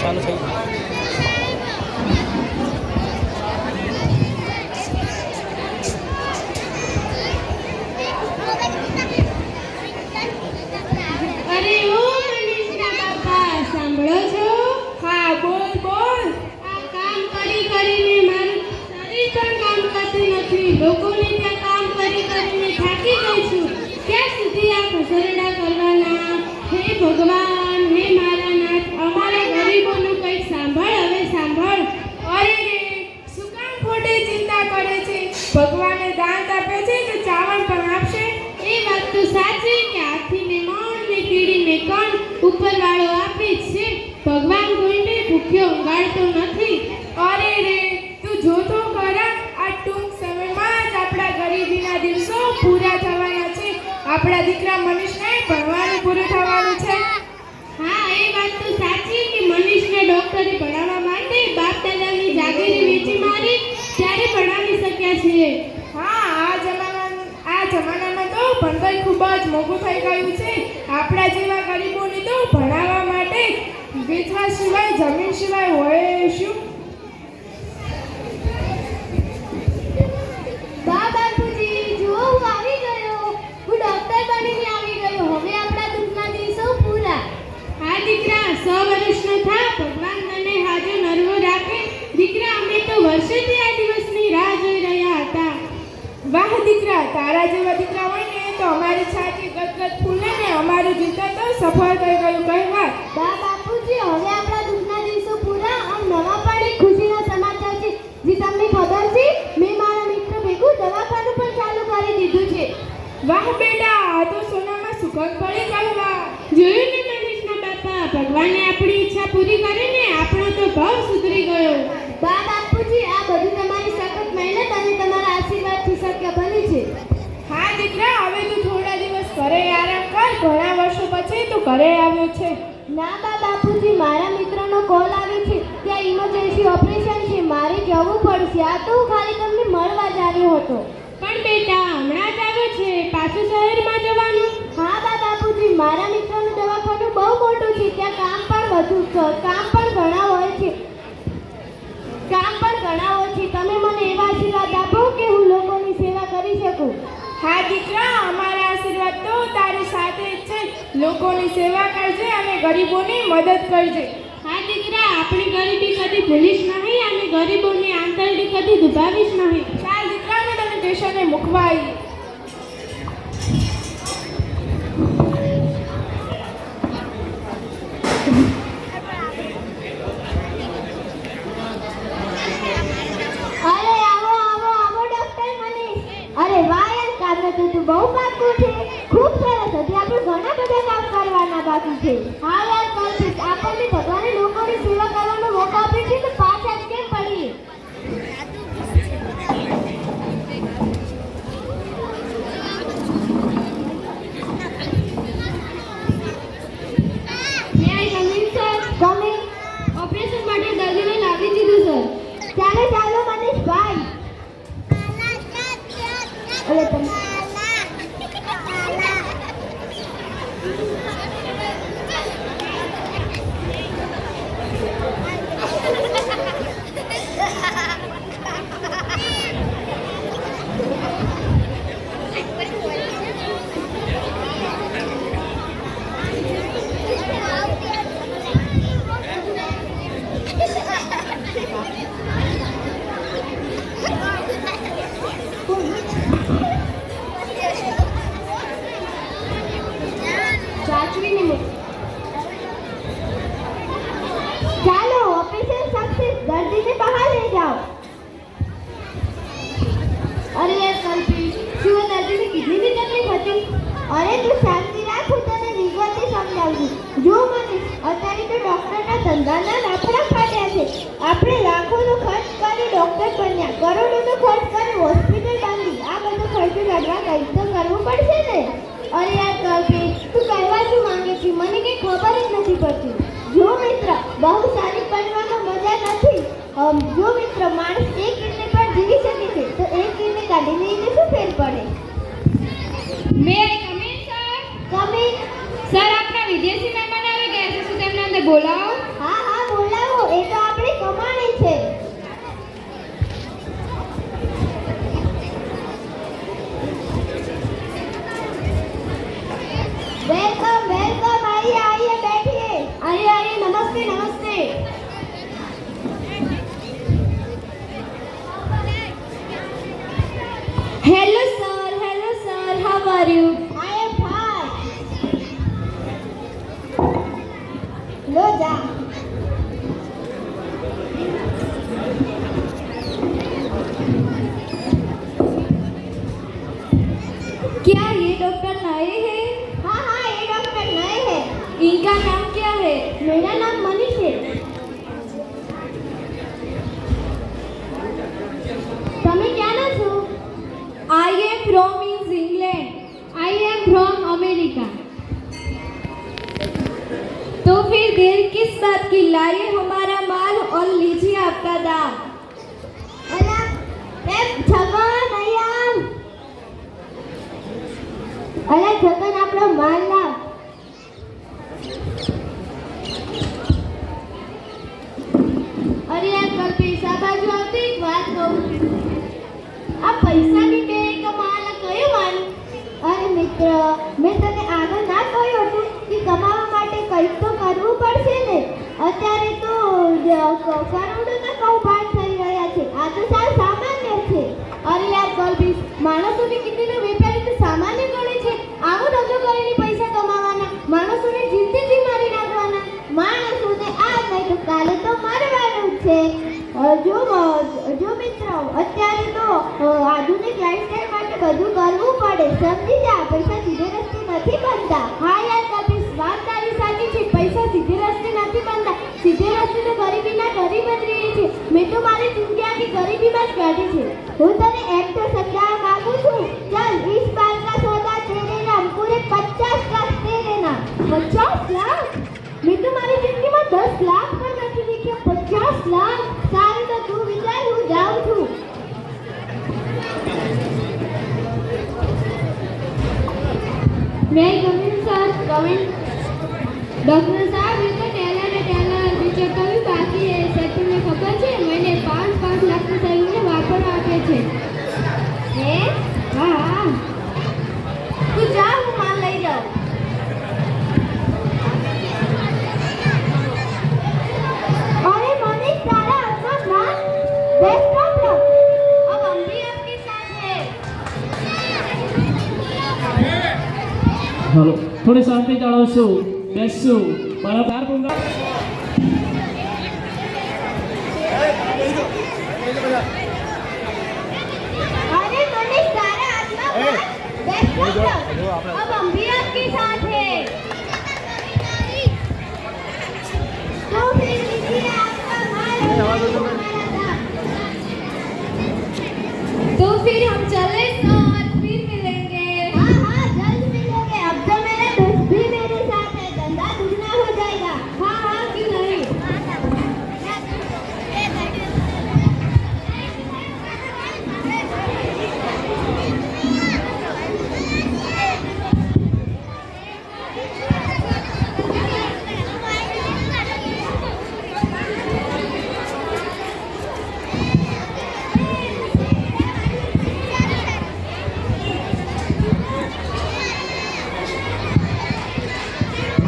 ચાલુ થઈ ગયું. અરે ઓ મનીષના બાપા, સાંભળો છો? હા, બોલ બોલ. આ કામ કરીને મારું શરીર પણ કામ કરતું નથી. લોકોને ત્યાં કામ કરીને થાકી ગઈ છું. ક્યાં સુધી આ ઘસરડા કરવાના? હે ભગવાન, હે મારા નાથ, અમારા ગરીબોનું કંઈક સાંભળ, હવે સાંભળ. અરે રે, શું કામ ખોટી ચિંતા કરે છે? ભગવાને દાંત આપે છે તો ચાવણ પણ આપશે. એ વાત તો સાચી કે હાથીને મણ ને કીડીને કણ ઉપરવાળો આપે જ છે. ભગવાન કોઈને ભૂખ્યો ઊંઘાડતો નથી. અરે રે, તું જોતો ખરા, આ ટૂંક સમયમાં જ આપણા ગરીબીના દિવસો પૂરા થવાના છે. આપણા દીકરા મનીષને ભણવાનું પૂરું થવાનું છે. હા, એ વાત તો સાચી કે મનીષને ડોક્ટરી ભણાવવા માટે બાપ દાદાની જાગીરી વેચી મારી ત્યારે ભણાવી શક્યા છીએ. હા, આ જમાનામાં તો ભણતર ખૂબ જ મોંઘું થઈ ગયું છે. આપણા જેવા ગરીબોને તો ભણાવવા માટે વેચવા સિવાય, જમીન સિવાય હોય શું? બાપુજી, જુઓ હું આવી ગયો. હું ડોક્ટર બનીને આવી ગયો. હવે આપણા દુઃખના દિવસો પૂરા. હા દીકરા, 100 વર્ષનો થા, ભગવાન તને હાજો નરવો રાખે. દીકરા, અમે તો વર્ષોથી આ દિવસની રાહ જોઈ રહ્યા હતા. વાહ દીકરા, તારા જેવા દીકરા હોય ને તો અમારી છાતી ગદગદ ફૂલે ને અમારું જીવન તો સફળ થઈ ગયું કહેવાય. બાપુજી, હવે આપણા દુઃખના દિવસો પૂરા. આમ નવા પણ એક ખુશીના સમાચાર છે. જે તમને ખબર છે, મેં મારા મિત્ર ભેગું દવાખાનું પણ ચાલુ કરી દીધું છે. વાહ બેટા, આ તો સોનામાં સુગંધ પડી કહેવાય. જોયું ને મનીષના બાપા, ભગવાને આપણી ઈચ્છા પૂરી કરીને આપણો તો ભાવ સુધરી ગયો. બાપુજી, આ બધું તમારી સખત મહેનત અને તમારા આશીર્વાદથી શક્ય બન્યું છે. હા દીકરા, હવે તું થોડા દિવસ ઘરે આરામ કર. ઘણા વર્ષો પછી તું ઘરે આવ્યો છે. ના બાપુજી, મારા મિત્રનો કોલ આવ્યો છે. ત્યાં ઇમરજન્સી ઓપરેશન છે, મારે જવું પડશે. આ તો હું ખાલી તમને મળવા જ આવ્યો હતો. પણ બેટા, હમણાં જ આવ્યો છે, પાછું શહેરમાં જવાનું? હા બાપુજી, મારા મિત્રનું દવાખાનું બહુ મોટું છે. ત્યાં કામ પણ ઘણા હોય છે. તમે મને એવા આશીર્વાદ આપો કે હું લોકોની સેવા કરી શકું. હા દીકરા, અમારા આશીર્વાદ તો તારી સાથે જ છે. લોકોની સેવા કરજે અને ગરીબોની મદદ કરજે. હા દીકરા, આપણી ગરીબી કદી ભૂલીશ નહીં અને ગરીબોની આંતરડી કદી દુભાવીશ નહીં. ચાલ દીકરા, મેં તને સ્ટેશને મૂકવા આવી. અરે વાહ યાર, કામ તો તું બહુ પાકું છે. ખૂબ સરસ. હજી આપણે ઘણા બધા કામ કરવાના બાકી છે. હા યાર, કરશું. આપણને ભગવાને લોકોની સેવા કરવાનો મોકો આપ્યો છે તો પાછા જ કેમ પડીએ? ઓપરેશન માટે દર્દીને લાવી દીધું સર. ચાલો મનીષભાઈ. અરે તમે ચાલો, ઓપરેશન સક્સેસ. દર્દીને બહાર લઈ જાઓ. અરે યાર કલ્પી, શું દર્દીને કિડનીની તકલીફ હતી? અરે તું શાંતિ રાખ, હું તને વિગતે સમજાવું. જો મને અત્યારે તો ડોક્ટરના ધંધાના લાફડા ફાટ્યા છે. આપણે લાખોનો ખર્ચ કરી ડોક્ટર બન્યા, કરોડોનો ખર્ચ કરી હોસ્પિટલ બાંધી. આ બધો ખર્ચો કાઢવા કંઈક તો કરવું પડશે ને. અરે યાર કલ્પી, તું કહેવા શું માંગે છે? મને કંઈ ખબર જ નથી પડતી. જો મિત્ર, બહુ સારી બનવામાં મજા નથી. જો મિત્ર, માણસ એક કિડની પર જીવી શકે છે તો એક કિડની કાઢી લઈને શું ફેર પડે? May I come in sir? Come in. Sir, આપણા વિદેશી મહેમાન આવી ગયા છે, શું તેમને અંદર બોલાવો? હા બોલાવો. Hello sir, how are you? I am fine. लो जा. क्या ये डॉक्टर नए हैं? हाँ हाँ ये डॉक्टर नए हैं. इनका नाम क्या है? मेरा नाम मनीष है. તમે ક્યાંના છો? I am from England. I am from America. तो फिर देर किस बात की? लाइए हमारा माल और लीजिए आपका दाम. અલા એ છગન અહીંયા. અલા છગન આપણો માલ લાવ. અરે યાર કલ્પેશ આ બાજુ આવતી એક વાત કહું. આ પૈસાની બે કમાવાના કયું માનું? અરે મિત્ર મેં તને આગળ ના કહ્યું હતું કે કમાવા માટે કંઈક તો કરવું પડશે ને. અત્યારે તો કરોડોના કૌભાંડ થઈ રહ્યા છે. આ તો સાવ સામાન્ય છે. અરે યાર કલ્પેશ માણસોની કિડનીનો વેપારી તો સામાન્ય ગણે છે. આવું ધંધો કરીને પૈસા કમાવાના, માણસોને જીવતીથી મારી નાખવાના. માણસોને આ નહીં તો કાલે તો મરવાનું જ છે. જો મિત્રો અત્યારે તો આધુનિક લાઈફસ્ટાઈલ માટે બધું કરવું પડે. સમજી જા પૈસા સીધે રસ્તે નથી બનતા. હા યાર કલ્પેશ વાત તારી સાચી છે. પૈસા સીધે રસ્તે નથી બનતા. સીધે રસ્તે તો ગરીબીના ગરીબ જ રહી છે. મેં તો મારી જિંદગી આખી ગરીબીમાં જ કાઢી છે. હું તને એમ તો સમજાવવા માંગુ છું. ચાલ इस बार का सौदा तेरे नाम, पूरे 50 लाख तेरे नाम. 50 लाख? મેં તો મારી જિંદગીમાં 10 લાખ પણ નથી દેખ્યા. 50 લાખ? સારું તો તું વિચાર, હું જાઉં છું. मैं कमिंग सर. कमिंग. डॉक्टर साहब ये तो टेलर बीजे कभी बाकी है. सर तुम्हें खबर है मैंने 5 लाख રૂપિયા ને વાપરવા આપ્યા છે. હે? હા હા. તું જા, હું માલ લઈ જાઉં. अरे मनीष तारा अपना नाम बेस्ट ऑफ लक. अब हम भी आपके साथ हैं. હાલો થોડી શાંતિ જાળવશું, બેસશું, બરાબર પૂંગા. अरे मनीष तारा अपना नाम बेस्ट ऑफ लक. अब हम भी आपके साथ हैं. तो फिर लीजिए आपका माल और हमारा दाम. तो फिर हम चले सर, फिर मिलेंगे. हाँ हाँ जल्द मिलोगे. अब तो मेरा दोस्त भी मेरे साथ है. धंधा दुगना हो जाएगा. हाँ हाँ क्यों नहीं.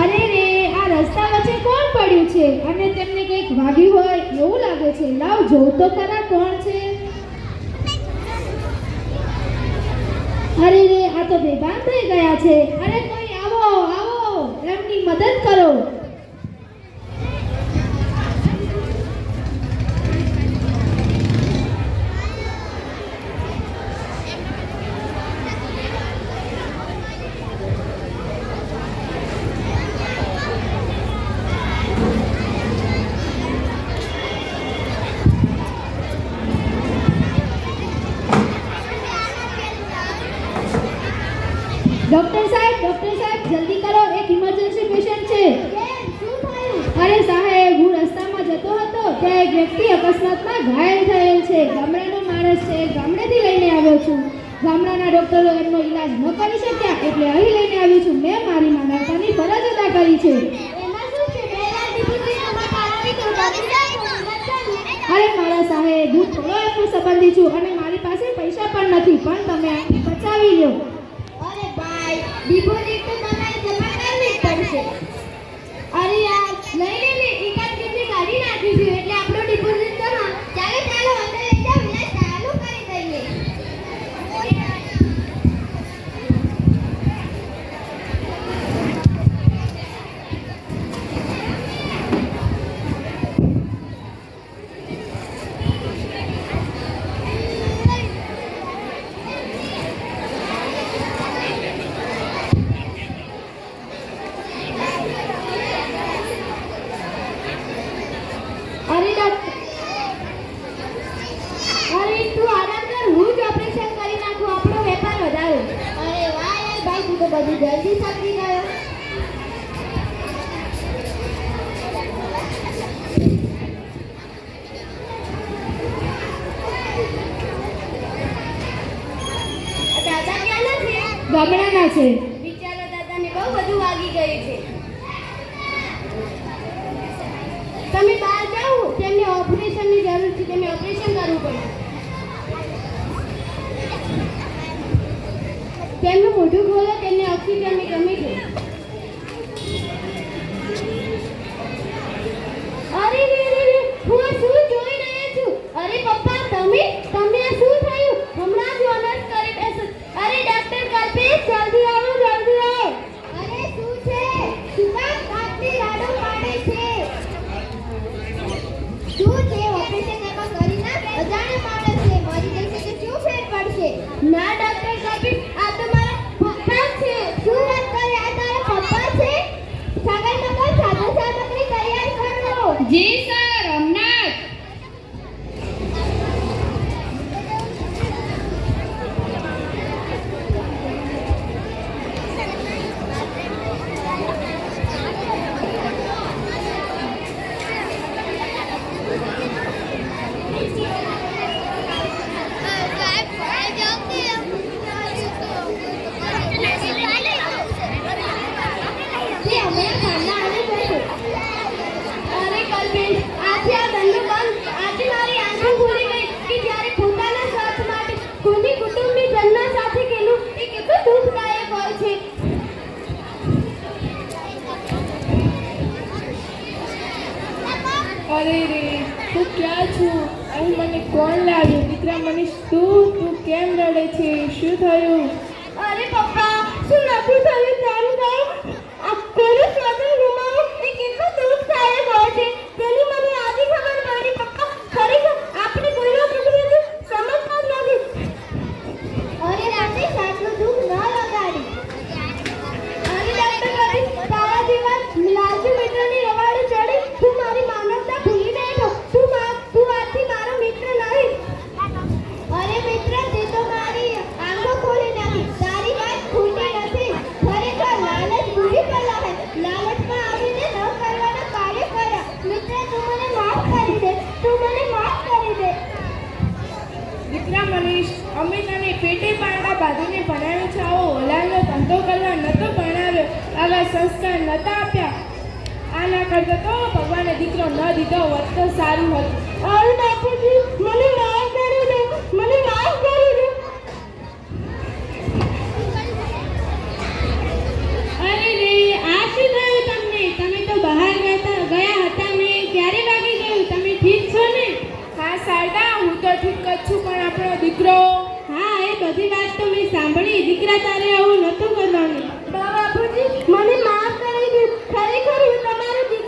અરે રે આ રસ્તા વચ્ચે કોણ પડ્યું છે અને તેમને કંઈક વાગ્યું હોય એવું લાગે છે. લાવ જોઉં તો ખરા કોણ છે. અરે રે આ તો બેભાન થઈ ગયા છે. અરે કોઈ આવો આવો, એમની મદદ કરો. ડોક્ટર સાહેબ જલ્દી કરો, એક ઇમરજન્સી પેશન્ટ છે. કેમ? શું થયું? અરે સાહેબ હું રસ્તામાં જતો હતો ત્યાં એક વ્યક્તિ અકસ્માતમાં ઘાયલ થયેલ છે. ગામડાનો માણસ છે, ગામડેથી લઈને આવ્યો છું. ગામડાના ડોક્ટરો એમનો ઈલાજ ન કરી શક્યા એટલે અહીં લઈને આવી છું. મેં મારી માનવતાની ફરજ અદા કરી છે. એમાં શું છે? પહેલા દીકરી તમારા કારણે તો ડરી જાય તો મદદ કરું. અરે મારા સાહેબ હું થોડો એમનો સંબંધી છું અને મારી પાસે પૈસા પણ નથી, પણ તમે આને બચાવી લો. અરે ભાઈ ડિપોઝિટ તો તમારે જમા કરવી જ પડશે. અરે યાર લઈ લે એકાદ કેટલી રાખીશું એટલે આપણો ડિપોઝિટ તો હા. ચાલો અંદર લઈ જાઓ ઇલાજ ચાલુ કરી દઈએ. અરે ડોક્ટર, અરે તું આરામ કર, હું જ ઓપરેશન કરી નાખું, આપણો વેપાર વધારો. અરે વાહ યાર ભાઈ, તું તો બધું જલ્દી સમજી ગયો. દાદા ક્યાંના છે? ગામડાના છે. બિચારા દાદાને બહુ બધું વાગી ગયું છે. તમે બહાર જાઓ, તેમને ઓપરેશનની જરૂર છે, તેમને ઓપરેશન કરવું પડે. તેમનું મોઢું ખોલો, તેમને ઓક્સિજનની કમી છે. અરે રે રે રે, હું આ શું જોઈ રહ્યો છું? અરે પપ્પા, તમને આ શું થયું? હમણાં જ ઓનર્સ કરી બેસો. અરે ડોક્ટર કલ્પેશ, જલ્દી આવો, જલ્દી આવો. અરે શું છે? શું કામ આટલી રાડો પાડે છે? શું છે? ઓપરેશન એમાં કરી નાખ. અજાણ્યો માણસ છે, મરી જશે તો શું ફેર પડશે? ના ડોક્ટર કલ્પેશ, આ તો મારા પપ્પા છે. શું વાત કરે? આ તારા પપ્પા છે? સગાઈ મગર સાધન સામગ્રી તૈયાર કરો. જી સર, હમણાં જ. તે હમણાં ખાના આવી જશે. અરે કલ્પેશ, આજે આ ધંધો બંધ. આજે મારી આંખો ખુલી ગઈ કે જ્યારે પોતાના સ્વાર્થ માટે કોની કુટુંબની જન્ના સાથે કેલું એ કેટલું દુઃખદાયક હોય છે. અરે રે, તું ક્યાં છું? અહીં મને કોણ લાવ્યું? દીકરા મનીષ, તું કેમ રડે છે? શું થયું? અરે પપ્પા, શું નથી થયું તેમ કહો. આ કોનું સ્વતંત્ર ગુમાવવું એ કેટલું દુઃખદાયક હોય છે તેની મને આજે ખબર પડી. પપ્પા, ખરેખર આપણે કોઈનો પ્રતિનિધિ સમજતા જ નથી. અરે રાકેશ, આટલું દુઃખ ન લગાડી. અરે ડોક્ટર કલ્પેશ, તારા જેવા લાલચુ મિત્રની રવાડે ચડી તું મારી માનવતા ભૂલી બેઠો. તું આજથી મારો મિત્ર નહીં. અરે મિત્ર, તે તો મારી આંખો ખોલી નાખી. તારી વાત ખોટી નથી. ખરેખર લાલચ બુરી બલા હે. લાલચમાં આવીને ન કરવાના કાર્ય કર્યા. મિત્ર, તું મને માફ કરી દે. તું મને માફ કરી દે. દીકરા મનીષ, અમે તને પેટે પાંડા બાંધીને ભણાવ્યો છે, આવો ઓલાનો ધંધો કરવા નતો ભણાવ્યો, આવા સંસ્કાર નતા આપ્યા. આ ના કરતો તો ભગવાને દીકરો ન દીધો હોત તો સારું હતું. અરે બાપુજી, મને માફ કરી દો, મને માફ કરી દો. અરે રે, આ શું થયું તમને? તમે તો બહાર ગયા હતા મેં ક્યારે વાગી ગયું? તમે ઠીક છો ને? હા શારદા, હું તો ઠીક જ છું, પણ આપણો દીકરો. હા, એ બધી વાત તો મેં સાંભળી. દીકરા, તારે આવું નહોતું કરવાનું. બાપુજી, મને માફ કરી દો. ખરેખર હું તમારો દીકરો